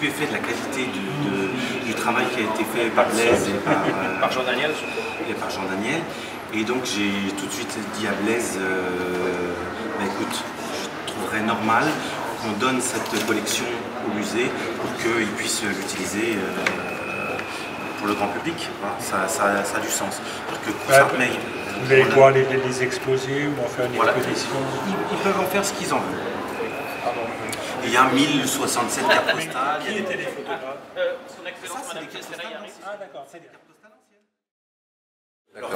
stupéfait de la qualité du travail qui a été fait par Blaise et par Jean Daniel. Et donc j'ai tout de suite dit à Blaise, bah, écoute, je trouverais normal qu'on donne cette collection au musée pour qu'il puisse l'utiliser pour le grand public. Voilà, ça a du sens. Vous allez pouvoir les exposer ou en faire une exposition? Ils peuvent en faire ce qu'ils en veulent. Il y a 1067 cartes postales. Qui étaient les photographes? Son Excellence Madame Cesseray. Ah d'accord, c'est des cartes postales Alors,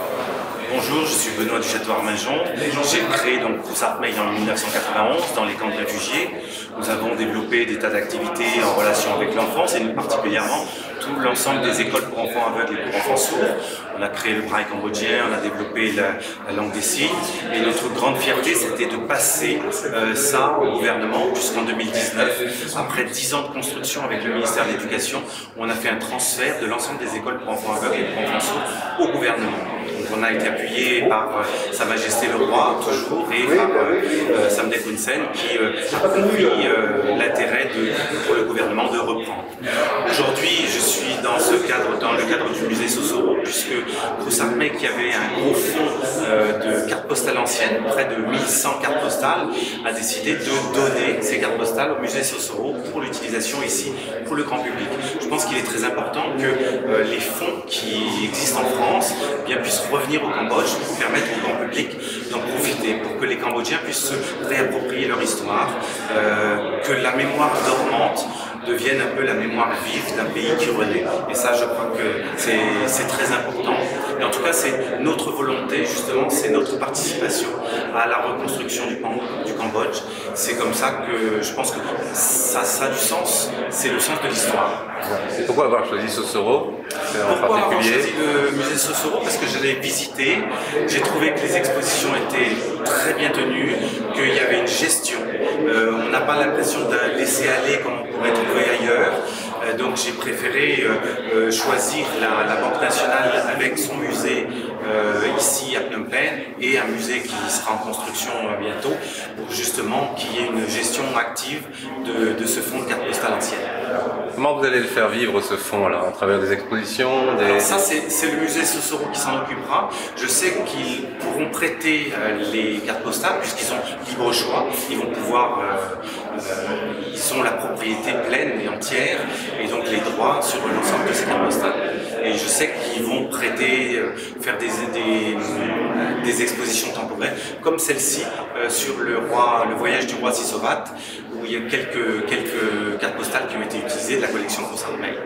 bonjour, je suis Benoît du Château Arminjon. J'ai créé donc Crous Art Mail en 1991 dans les camps de réfugiés. Nous avons développé des tas d'activités en relation avec l'enfance et particulièrement tout l'ensemble des écoles pour enfants aveugles et pour enfants sourds. On a créé le braille cambodgien, on a développé la langue des signes et notre grande fierté c'était de passer ça au gouvernement jusqu'en 2019. Après 10 ans de construction avec le ministère de l'Éducation, on a fait un transfert de l'ensemble des écoles pour enfants aveugles et pour enfants sourds au gouvernement. Donc on a été appuyé par Sa Majesté le Roi, toujours, et par Samdech Hun Sen qui a compris l'intérêt pour le gouvernement de reprendre. Aujourd'hui, je suis dans le cadre du musée Sosoro, puisque Crous Art Mail, qui avait un gros fonds de cartes postales anciennes, près de 1100 cartes postales, a décidé de donner ces cartes postales au musée Sosoro pour l'utilisation ici, pour le grand public. Je pense qu'il est très important que les fonds qui existent en France bien puissent revenir au Cambodge pour permettre au grand public d'en profiter, pour que les Cambodgiens puissent se réapproprier leur histoire, que la mémoire dormante devienne un peu la mémoire vive d'un pays qui renaît. Et ça, je crois que c'est très important. Et en tout cas, c'est notre volonté, justement, c'est notre participation à la reconstruction du Cambodge. C'est comme ça que je pense que ça a du sens, c'est le sens de l'histoire. Et pourquoi avoir choisi Sosoro en Pourquoi avoir particulier? choisi le musée Sosoro? Parce que je l'ai visité, j'ai trouvé que les expositions étaient très bien tenues, qu'il y avait une gestion. On n'a pas l'impression d'un laisser-aller comme on pourrait trouver ailleurs. Donc j'ai préféré choisir la Banque nationale avec son musée ici à Phnom Penh et un musée qui sera en construction bientôt pour justement qu'il y ait une gestion active de ce fonds de cartes postales anciennes. Comment vous allez le faire vivre ce fonds-là, à travers des expositions Alors ça c'est le musée Sosoro qui s'en occupera. Je sais qu'ils pourront prêter les cartes postales puisqu'ils ont libre choix. Ils vont pouvoir, ils ont la propriété pleine et entière et donc les droits sur l'ensemble de ces cartes postales. Et je sais qu'ils vont prêter, faire des expositions temporaires comme celle-ci sur le voyage du roi Sisovat où il y a quelques cartes postales qui ont été utilisées de la collection Crous Art Mail.